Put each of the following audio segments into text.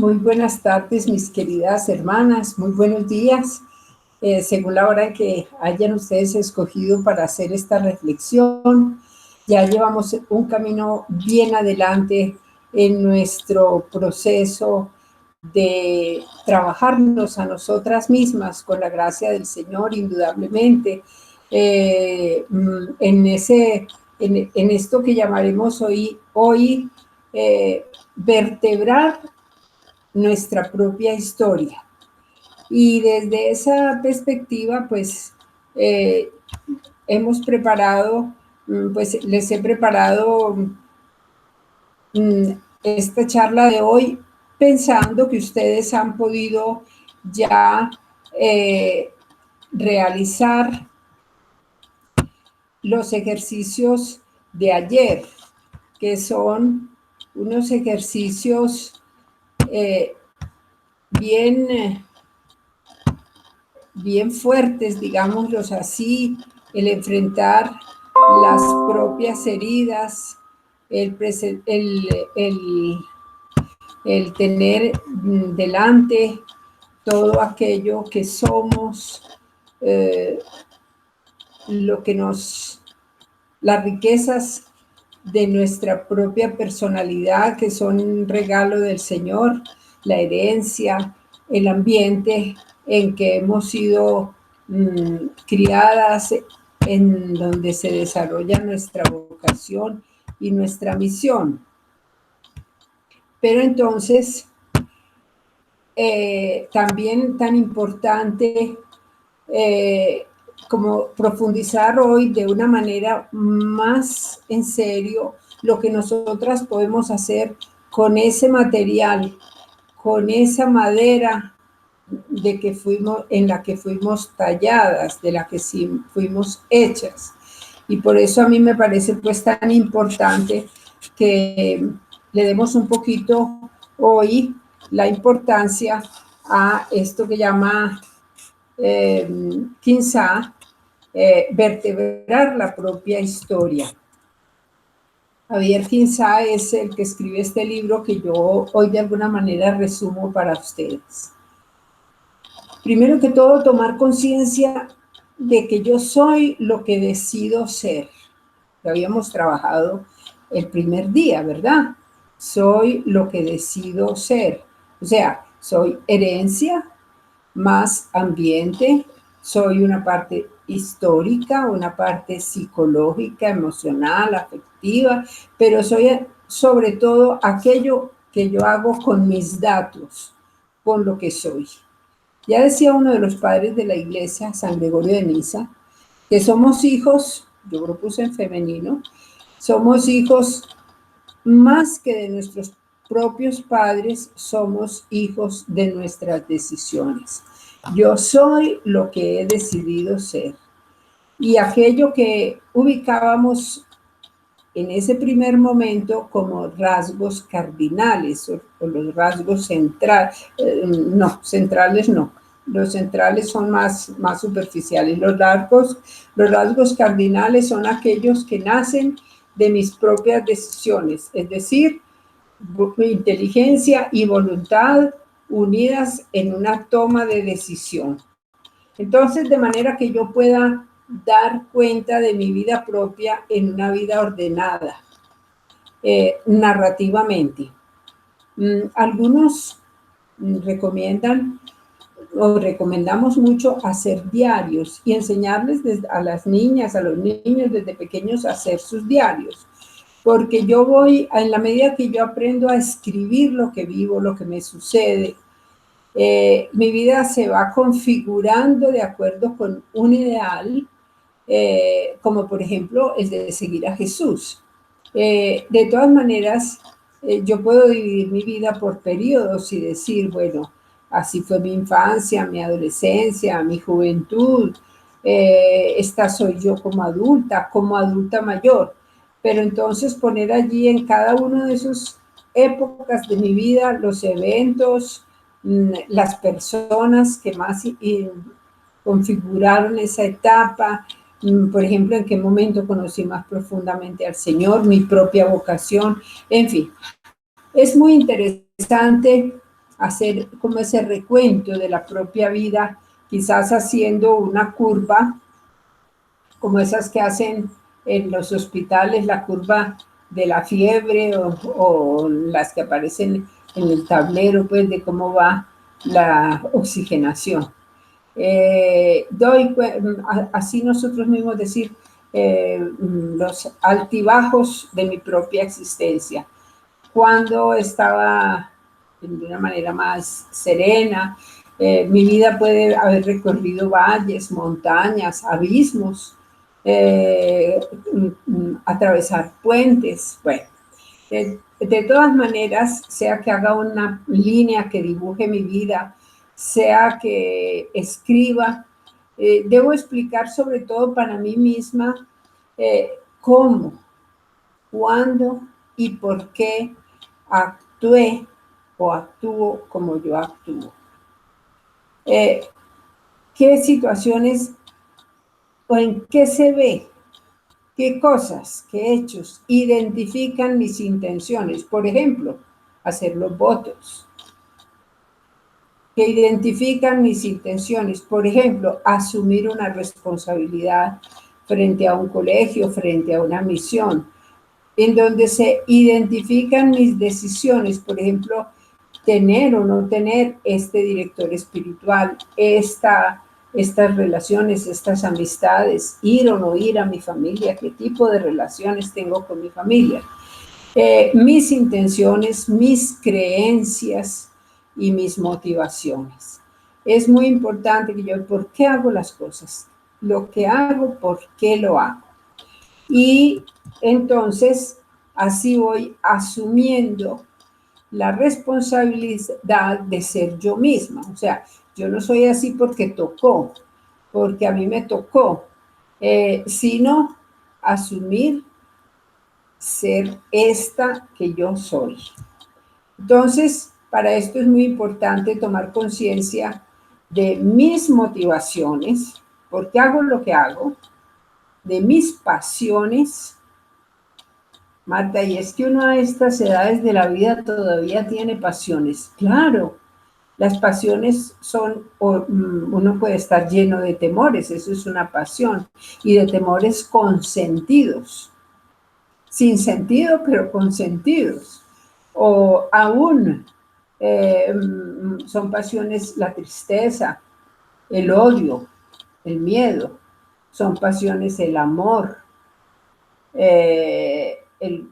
Muy buenas tardes, mis queridas hermanas, muy buenos días, según la hora que hayan ustedes escogido para hacer esta reflexión. Ya llevamos un camino bien adelante en nuestro proceso de trabajarnos a nosotras mismas con la gracia del Señor, indudablemente, en esto que llamaremos hoy vertebrar nuestra propia historia. Y desde esa perspectiva, pues, hemos preparado, pues les he preparado esta charla de hoy pensando que ustedes han podido ya realizar los ejercicios de ayer, que son unos ejercicios bien fuertes, digámoslos así, el enfrentar las propias heridas, el tener delante todo aquello que somos, las riquezas de nuestra propia personalidad, que son un regalo del Señor, la herencia, el ambiente en que hemos sido criadas, en donde se desarrolla nuestra vocación y nuestra misión. Pero entonces, también tan importante como profundizar hoy de una manera más en serio lo que nosotras podemos hacer con ese material, con esa madera en la que fuimos talladas, de la que sí fuimos hechas. Y por eso a mí me parece pues tan importante que le demos un poquito hoy la importancia a esto que llama quizá vertebrar la propia historia. Javier Quinzá es el que escribe este libro que yo hoy de alguna manera resumo para ustedes. Primero que todo, tomar conciencia de que yo soy lo que decido ser. Lo habíamos trabajado el primer día, ¿verdad? Soy lo que decido ser. O sea, soy herencia más ambiente, soy una parte histórica, una parte psicológica, emocional, afectiva, pero soy sobre todo aquello que yo hago con mis datos, con lo que soy. Ya decía uno de los padres de la iglesia, San Gregorio de Niza, que somos hijos, yo lo puse en femenino, somos hijos más que de nuestros propios padres, somos hijos de nuestras decisiones. Yo soy lo que he decidido ser. Y aquello que ubicábamos en ese primer momento como rasgos cardinales o los rasgos centrales, centrales no. Los centrales son más superficiales. Los rasgos cardinales son aquellos que nacen de mis propias decisiones, es decir, inteligencia y voluntad unidas en una toma de decisión. Entonces, de manera que yo pueda dar cuenta de mi vida propia en una vida ordenada, narrativamente. Algunos recomiendan o recomendamos mucho hacer diarios y enseñarles a las niñas, a los niños desde pequeños a hacer sus diarios. Porque yo voy, en la medida que yo aprendo a escribir lo que vivo, lo que me sucede, mi vida se va configurando de acuerdo con un ideal, como por ejemplo el de seguir a Jesús. De todas maneras, yo puedo dividir mi vida por periodos y decir, bueno, así fue mi infancia, mi adolescencia, mi juventud, esta soy yo como adulta mayor. Pero entonces poner allí en cada una de esas épocas de mi vida los eventos, las personas que más configuraron esa etapa, por ejemplo, en qué momento conocí más profundamente al Señor, mi propia vocación, en fin. Es muy interesante hacer como ese recuento de la propia vida, quizás haciendo una curva, como esas que hacen en los hospitales, la curva de la fiebre o las que aparecen en el tablero, pues, de cómo va la oxigenación. Así nosotros mismos decir, los altibajos de mi propia existencia. Cuando estaba de una manera más serena, mi vida puede haber recorrido valles, montañas, abismos, atravesar puentes. Bueno, de todas maneras, sea que haga una línea que dibuje mi vida, sea que escriba, debo explicar sobre todo para mí misma cómo, cuándo y por qué actué o actúo como yo actúo. ¿Qué situaciones o en qué se ve? ¿Qué cosas, qué hechos identifican mis intenciones? Por ejemplo, hacer los votos. Que identifican mis intenciones. Por ejemplo, asumir una responsabilidad frente a un colegio, frente a una misión, en donde se identifican mis decisiones. Por ejemplo, tener o no tener este director espiritual, estas relaciones, estas amistades, ir o no ir a mi familia, qué tipo de relaciones tengo con mi familia, mis intenciones, mis creencias y mis motivaciones. Es muy importante que yo, ¿por qué hago las cosas? Lo que hago, ¿por qué lo hago? Y entonces, así voy asumiendo la responsabilidad de ser yo misma. O sea, yo no soy así porque tocó, porque a mí me tocó, sino asumir ser esta que yo soy. Entonces, para esto es muy importante tomar conciencia de mis motivaciones, por qué hago lo que hago, de mis pasiones. Marta, y es que uno a estas edades de la vida todavía tiene pasiones. Claro, las pasiones son, uno puede estar lleno de temores, eso es una pasión, y de temores consentidos, sin sentido, pero consentidos. O aún son pasiones la tristeza, el odio, el miedo, son pasiones el amor, el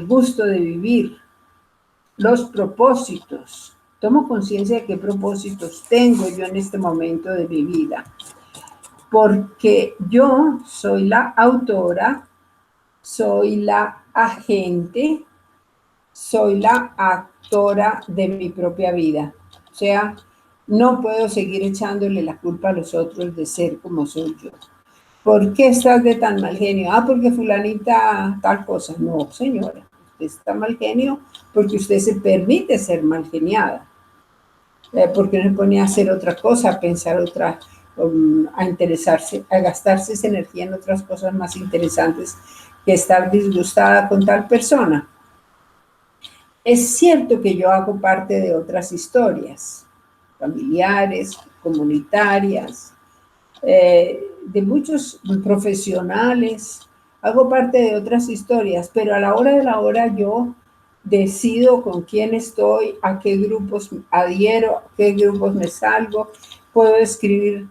gusto de vivir, los propósitos. Tomo conciencia de qué propósitos tengo yo en este momento de mi vida, porque yo soy la autora, soy la agente, soy la actora de mi propia vida. O sea, no puedo seguir echándole la culpa a los otros de ser como soy yo. ¿Por qué estás de tan mal genio? Ah, porque fulanita tal cosa. No, señora, usted está mal genio porque usted se permite ser mal geniada. Porque no se pone a hacer otra cosa, a pensar otra, a interesarse, a gastarse esa energía en otras cosas más interesantes que estar disgustada con tal persona. Es cierto que yo hago parte de otras historias, familiares, comunitarias, de muchos profesionales, hago parte de otras historias, pero a la hora de la hora yo decido con quién estoy, a qué grupos adhiero, a qué grupos me salgo, puedo escribir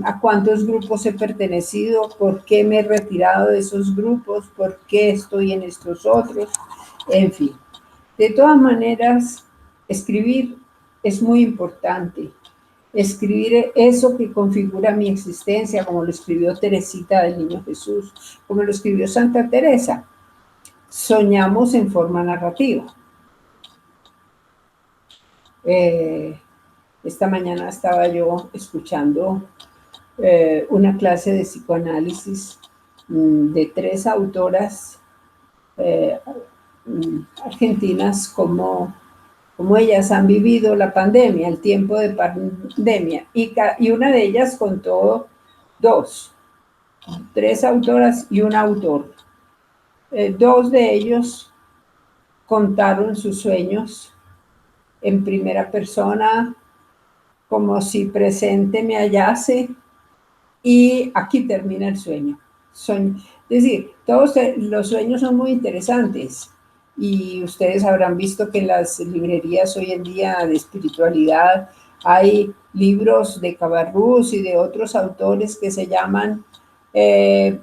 a cuántos grupos he pertenecido, por qué me he retirado de esos grupos, por qué estoy en estos otros, en fin. De todas maneras, escribir es muy importante. Escribir eso que configura mi existencia, como lo escribió Teresita del Niño Jesús, como lo escribió Santa Teresa. Soñamos en forma narrativa. Esta mañana estaba yo escuchando una clase de psicoanálisis de 3 autoras argentinas, como ellas han vivido la pandemia, el tiempo de pandemia, y una de ellas contó 3 autoras y un autor. 2 de ellos contaron sus sueños en primera persona, como si presente me hallase, y aquí termina el sueño. Es decir, todos los sueños son muy interesantes, y ustedes habrán visto que en las librerías hoy en día de espiritualidad hay libros de Cabarrús y de otros autores que se llaman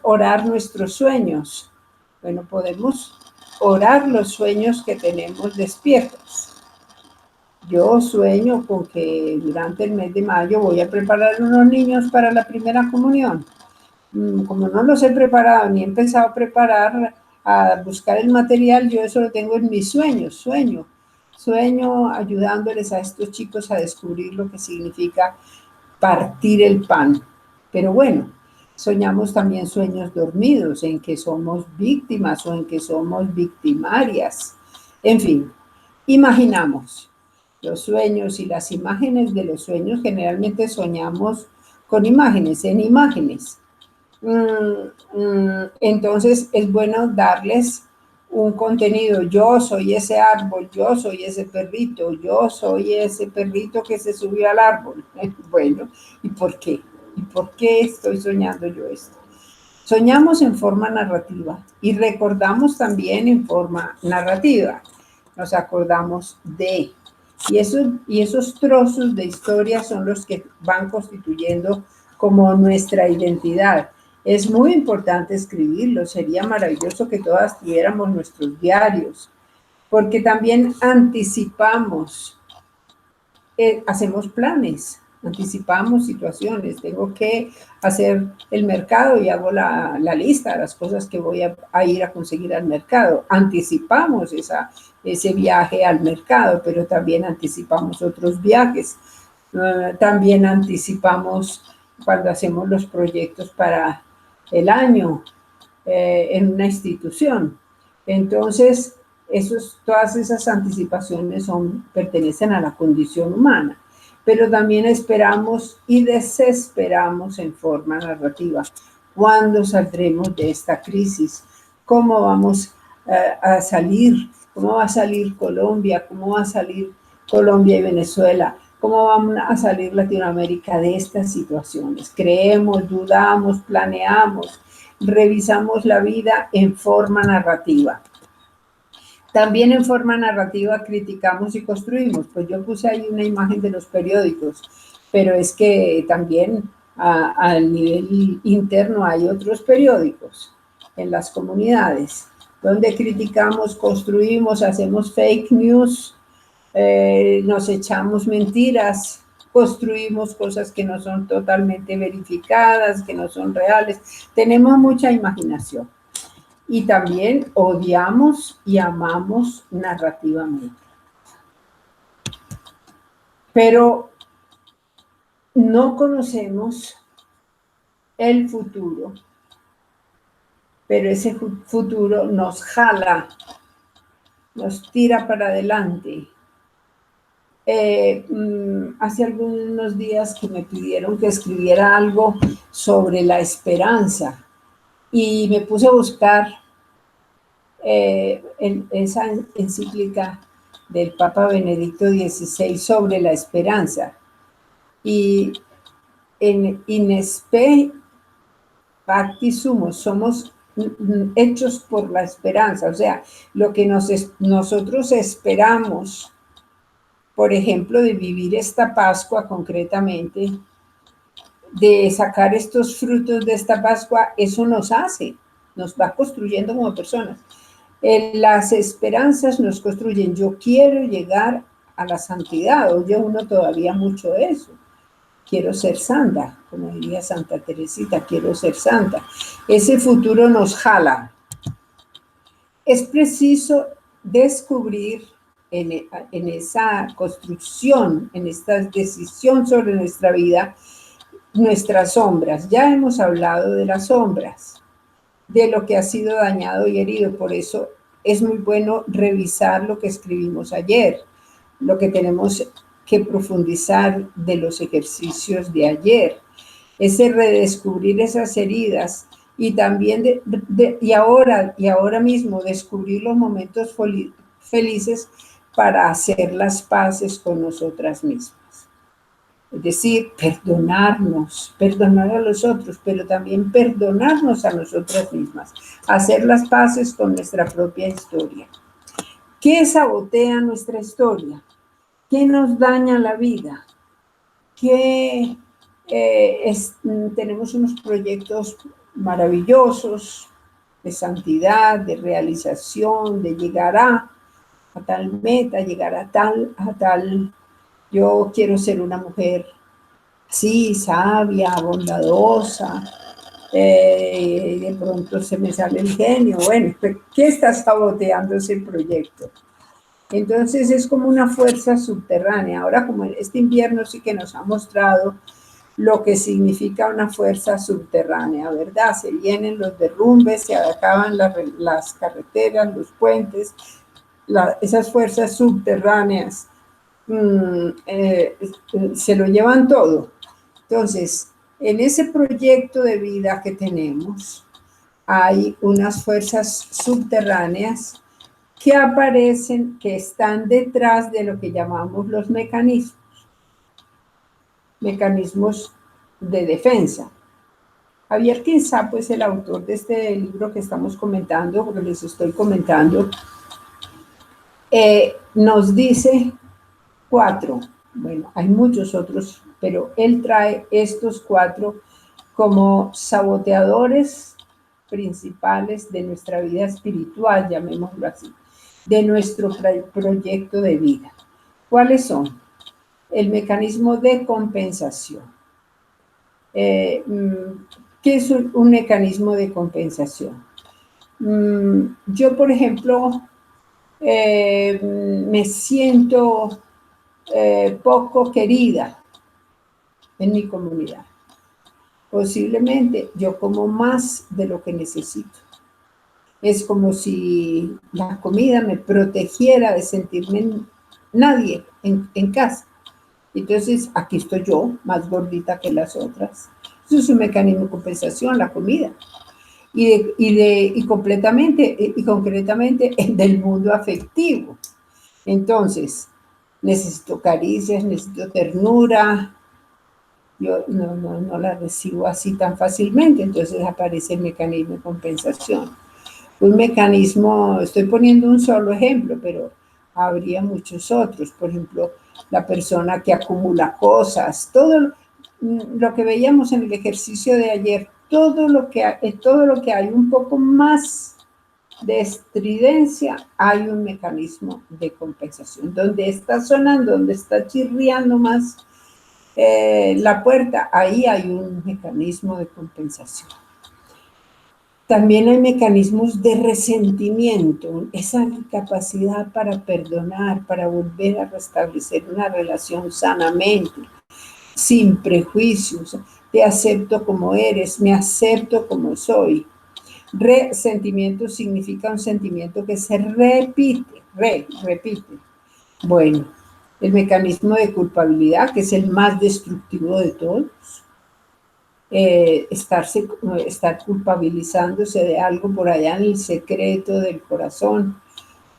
Orar nuestros sueños. Bueno, podemos orar los sueños que tenemos despiertos. Yo sueño con que durante el mes de mayo voy a preparar a unos niños para la primera comunión. Como no los he preparado ni he empezado a preparar, a buscar el material, yo eso lo tengo en mis sueños. Sueño ayudándoles a estos chicos a descubrir lo que significa partir el pan. Pero bueno, soñamos también sueños dormidos en que somos víctimas o en que somos victimarias. En fin, imaginamos los sueños y las imágenes de los sueños. Generalmente soñamos con imágenes, en imágenes. Entonces es bueno darles un contenido. Yo soy ese árbol, yo soy ese perrito, yo soy ese perrito que se subió al árbol. Bueno, ¿y por qué? ¿Y por qué estoy soñando yo esto? Soñamos en forma narrativa y recordamos también en forma narrativa. Nos acordamos de. Y esos trozos de historia son los que van constituyendo como nuestra identidad. Es muy importante escribirlo. Sería maravilloso que todas tuviéramos nuestros diarios, porque también anticipamos, hacemos planes, anticipamos situaciones. Tengo que hacer el mercado y hago la lista de las cosas que voy a ir a conseguir al mercado. Anticipamos ese viaje al mercado, pero también anticipamos otros viajes. También anticipamos cuando hacemos los proyectos para el año en una institución. Entonces, todas esas anticipaciones pertenecen a la condición humana, pero también esperamos y desesperamos en forma narrativa. ¿Cuándo saldremos de esta crisis? ¿Cómo vamos a salir? ¿Cómo va a salir Colombia? ¿Cómo va a salir Colombia y Venezuela? ¿Cómo vamos a salir Latinoamérica de estas situaciones? Creemos, dudamos, planeamos, revisamos la vida en forma narrativa. También en forma narrativa criticamos y construimos. Pues yo puse ahí una imagen de los periódicos, pero es que también a nivel interno hay otros periódicos en las comunidades, donde criticamos, construimos, hacemos fake news, nos echamos mentiras, construimos cosas que no son totalmente verificadas, que no son reales. Tenemos mucha imaginación. Y también odiamos y amamos narrativamente. Pero no conocemos el futuro, pero ese futuro nos jala, nos tira para adelante. Hace algunos días que me pidieron que escribiera algo sobre la esperanza y me puse a buscar en esa encíclica del Papa Benedicto XVI sobre la esperanza. Y en Inespe Pacti Sumus, somos hechos por la esperanza, o sea, lo que nosotros esperamos, por ejemplo, de vivir esta Pascua concretamente, de sacar estos frutos de esta Pascua, eso nos va construyendo como personas. Las esperanzas nos construyen. Yo quiero llegar a la santidad, oye uno todavía mucho eso. Quiero ser santa, como diría Santa Teresita, quiero ser santa. Ese futuro nos jala. Es preciso descubrir en esa construcción, en esta decisión sobre nuestra vida, nuestras sombras. Ya hemos hablado de las sombras, de lo que ha sido dañado y herido. Por eso es muy bueno revisar lo que escribimos ayer, lo que tenemos que profundizar de los ejercicios de ayer, ese redescubrir esas heridas y también y ahora mismo descubrir los momentos felices para hacer las paces con nosotras mismas. Es decir, perdonarnos, perdonar a los otros, pero también perdonarnos a nosotras mismas, hacer las paces con nuestra propia historia. ¿Qué sabotea nuestra historia? ¿Qué nos daña la vida? ¿Qué tenemos unos proyectos maravillosos de santidad, de realización, de llegar a tal meta, llegar a tal. Yo quiero ser una mujer así, sabia, bondadosa, de pronto se me sale el genio. Bueno, ¿qué está saboteando ese proyecto? Entonces es como una fuerza subterránea. Ahora, como este invierno sí que nos ha mostrado lo que significa una fuerza subterránea, ¿verdad? Se vienen los derrumbes, se acaban las carreteras, los puentes, esas fuerzas subterráneas se lo llevan todo. Entonces, en ese proyecto de vida que tenemos, hay unas fuerzas subterráneas que aparecen, que están detrás de lo que llamamos los mecanismos de defensa. Javier Quinsapo es el autor de este libro que estamos comentando, porque les estoy comentando. Nos dice 4. Bueno, hay muchos otros, pero él trae estos 4 como saboteadores principales de nuestra vida espiritual, llamémoslo así, de nuestro proyecto de vida. ¿Cuáles son? El mecanismo de compensación. ¿Qué es un mecanismo de compensación? Yo, por ejemplo, me siento poco querida en mi comunidad. Posiblemente yo como más de lo que necesito. Es como si la comida me protegiera de sentirme nadie en casa. Entonces, aquí estoy yo, más gordita que las otras. Eso es un mecanismo de compensación, la comida. Y concretamente del mundo afectivo. Entonces, necesito caricias, necesito ternura. Yo no la recibo así tan fácilmente, entonces aparece el mecanismo de compensación. Un mecanismo, estoy poniendo un solo ejemplo, pero habría muchos otros. Por ejemplo, la persona que acumula cosas, todo lo que veíamos en el ejercicio de ayer, todo lo que hay un poco más de estridencia, hay un mecanismo de compensación. Donde está sonando, donde está chirriando más la puerta, ahí hay un mecanismo de compensación. También hay mecanismos de resentimiento, esa incapacidad para perdonar, para volver a restablecer una relación sanamente, sin prejuicios. Te acepto como eres, me acepto como soy. Resentimiento significa un sentimiento que se repite, repite. Bueno, el mecanismo de culpabilidad, que es el más destructivo de todos. Estar culpabilizándose de algo por allá en el secreto del corazón.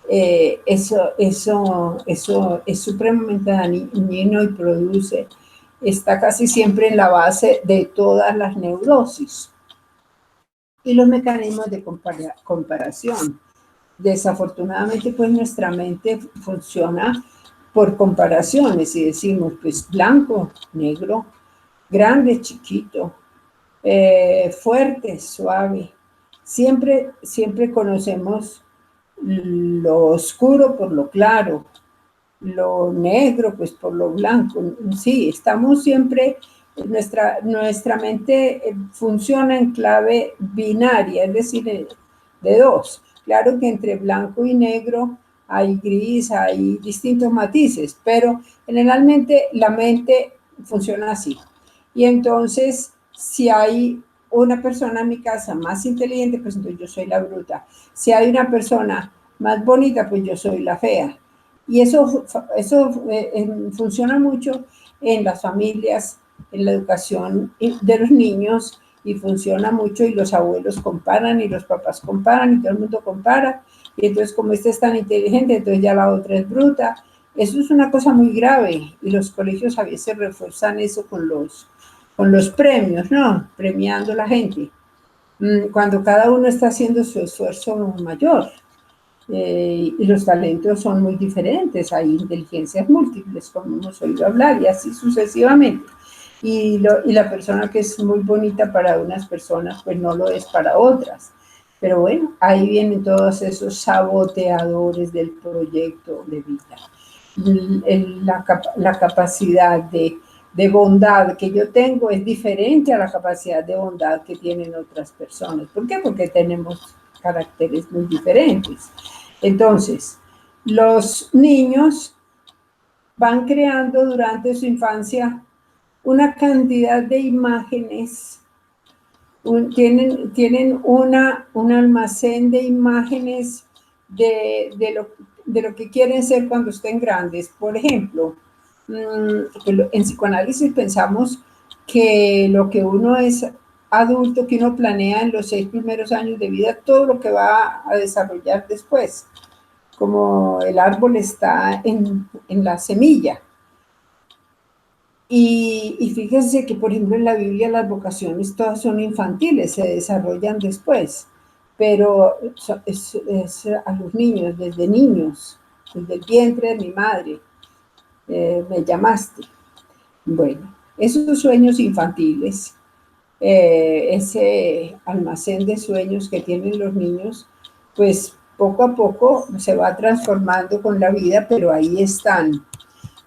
Eso es supremamente dañino y está casi siempre en la base de todas las neurosis. Y los mecanismos de comparación. Desafortunadamente, pues nuestra mente funciona por comparaciones y decimos, pues blanco, negro, grande, chiquito, fuerte, suave. Siempre conocemos lo oscuro por lo claro, lo negro pues por lo blanco. Sí, estamos siempre, nuestra mente funciona en clave binaria, es decir, de 2. Claro que entre blanco y negro hay gris, hay distintos matices, pero generalmente la mente funciona así. Y entonces, si hay una persona en mi casa más inteligente, pues entonces yo soy la bruta. Si hay una persona más bonita, pues yo soy la fea. Y eso funciona mucho en las familias, en la educación de los niños, y funciona mucho, y los abuelos comparan, y los papás comparan, y todo el mundo compara, y entonces como esta es tan inteligente, entonces ya la otra es bruta. Eso es una cosa muy grave, y los colegios a veces refuerzan eso con los premios, ¿no? Premiando a la gente, cuando cada uno está haciendo su esfuerzo mayor. Y los talentos son muy diferentes, hay inteligencias múltiples, como hemos oído hablar, y así sucesivamente. Y la persona que es muy bonita para unas personas, pues no lo es para otras. Pero bueno, ahí vienen todos esos saboteadores del proyecto de vida. La capacidad de bondad que yo tengo es diferente a la capacidad de bondad que tienen otras personas. ¿Por qué? Porque tenemos caracteres muy diferentes. Entonces, los niños van creando durante su infancia una cantidad de imágenes, tienen un almacén de imágenes de lo que quieren ser cuando estén grandes. Por ejemplo, en psicoanálisis pensamos que lo que uno es adulto, que uno planea en los 6 primeros años de vida, todo lo que va a desarrollar después, como el árbol está en la semilla. Y fíjense que, por ejemplo, en la Biblia las vocaciones todas son infantiles, se desarrollan después, pero es a los niños, desde el vientre de mi madre, me llamaste. Bueno, esos sueños infantiles, ese almacén de sueños que tienen los niños, pues poco a poco se va transformando con la vida, pero ahí están.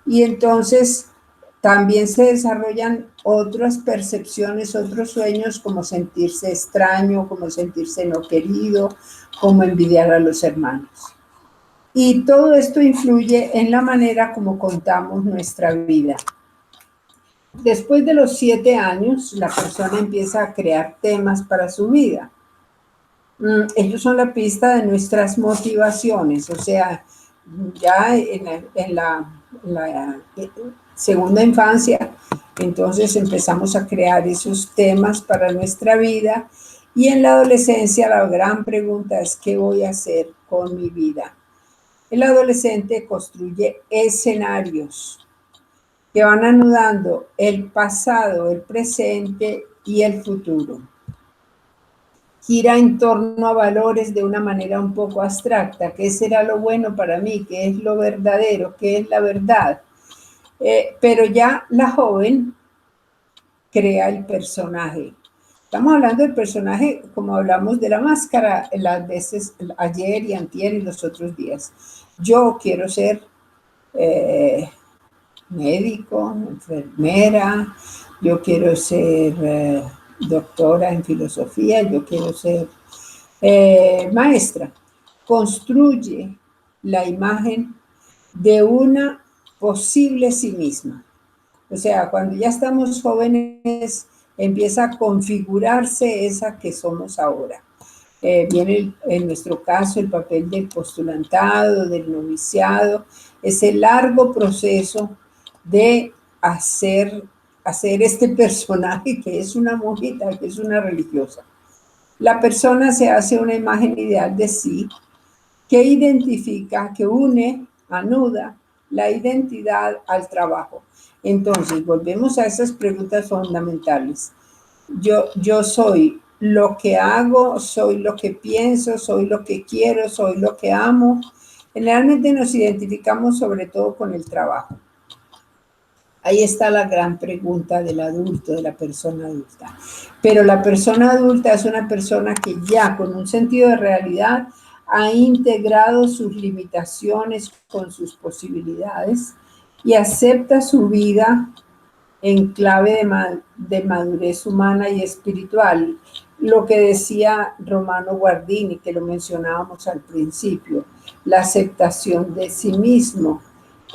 Y entonces también se desarrollan otras percepciones, otros sueños, como sentirse extraño, como sentirse no querido, como envidiar a los hermanos. Y todo esto influye en la manera como contamos nuestra vida. Después de los 7 años, la persona empieza a crear temas para su vida. Ellos son la pista de nuestras motivaciones, o sea, ya en la segunda infancia, entonces empezamos a crear esos temas para nuestra vida, y en la adolescencia la gran pregunta es: ¿qué voy a hacer con mi vida? El adolescente construye escenarios que van anudando el pasado, el presente y el futuro. Gira en torno a valores de una manera un poco abstracta. ¿Qué será lo bueno para mí? ¿Qué es lo verdadero? ¿Qué es la verdad? Pero ya la joven crea el personaje. Estamos hablando del personaje como hablamos de la máscara las veces ayer y antier y los otros días. Yo quiero ser médico, enfermera, yo quiero ser doctora en filosofía, yo quiero ser maestra. Construye la imagen de una posible sí misma. O sea, cuando ya estamos jóvenes, empieza a configurarse esa que somos ahora. Viene en nuestro caso el papel del postulantado, del noviciado, ese largo proceso de hacer este personaje que es una monjita, que es una religiosa. La persona se hace una imagen ideal de sí que identifica, que une, anuda la identidad al trabajo. Entonces, volvemos a esas preguntas fundamentales. Yo soy lo que hago, soy lo que pienso, soy lo que quiero, soy lo que amo. Generalmente nos identificamos sobre todo con el trabajo. Ahí está la gran pregunta del adulto, de la persona adulta. Pero la persona adulta es una persona que ya con un sentido de realidad ha integrado sus limitaciones con sus posibilidades y acepta su vida en clave de madurez humana y espiritual. Lo que decía Romano Guardini, que lo mencionábamos al principio, la aceptación de sí mismo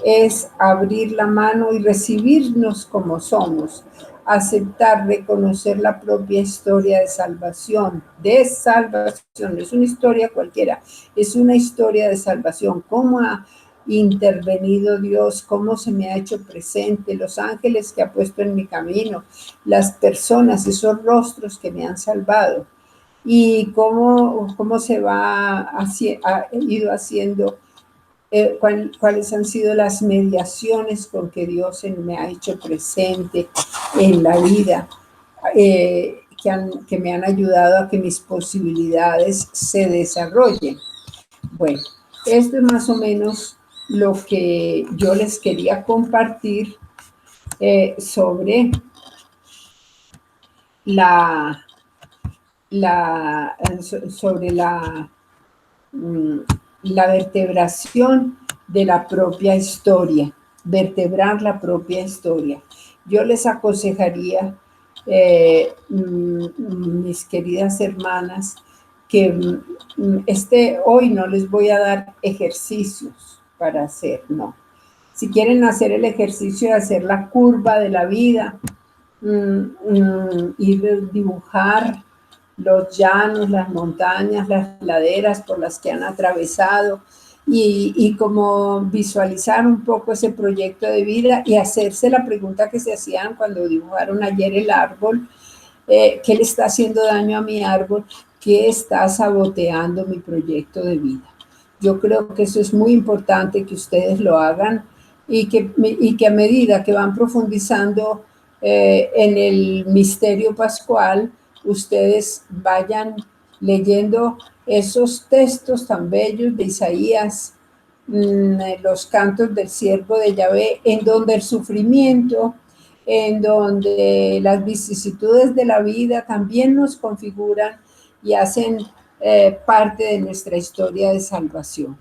es abrir la mano y recibirnos como somos, aceptar, reconocer la propia historia de salvación, no es una historia cualquiera, es una historia de salvación, cómo ha intervenido Dios, cómo se me ha hecho presente, los ángeles que ha puesto en mi camino, las personas, esos rostros que me han salvado. y cómo se ha ido haciendo, cuáles han sido las mediaciones con que Dios me ha hecho presente en la vida, que me han ayudado a que mis posibilidades se desarrollen. Bueno, esto es más o menos lo que yo les quería compartir sobre la, sobre mm, la vertebración de la propia historia, vertebrar la propia historia. Yo les aconsejaría, mis queridas hermanas, que hoy no les voy a dar ejercicios para hacer, no. Si quieren hacer el ejercicio de hacer la curva de la vida, y dibujar los llanos, las montañas, las laderas por las que han atravesado y como visualizar un poco ese proyecto de vida y hacerse la pregunta que se hacían cuando dibujaron ayer el árbol, ¿qué le está haciendo daño a mi árbol? ¿Qué está saboteando mi proyecto de vida? Yo creo que eso es muy importante que ustedes lo hagan y que a medida que van profundizando en el misterio pascual, ustedes vayan leyendo esos textos tan bellos de Isaías, los cantos del siervo de Yahvé, en donde el sufrimiento, en donde las vicisitudes de la vida también nos configuran y hacen parte de nuestra historia de salvación.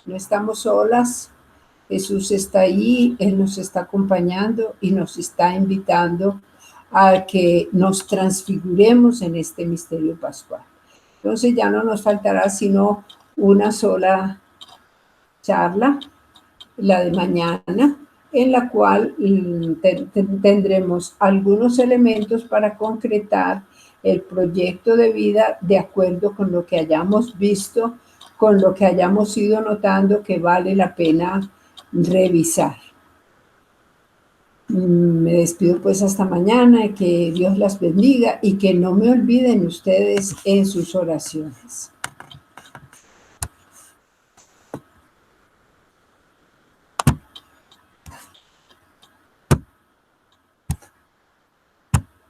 No estamos solas, Jesús está ahí, Él nos está acompañando y nos está invitando a que nos transfiguremos en este misterio pascual. Entonces ya no nos faltará sino una sola charla, la de mañana, en la cual tendremos algunos elementos para concretar el proyecto de vida de acuerdo con lo que hayamos visto, con lo que hayamos ido notando que vale la pena revisar. Me despido pues hasta mañana, que Dios las bendiga y que no me olviden ustedes en sus oraciones.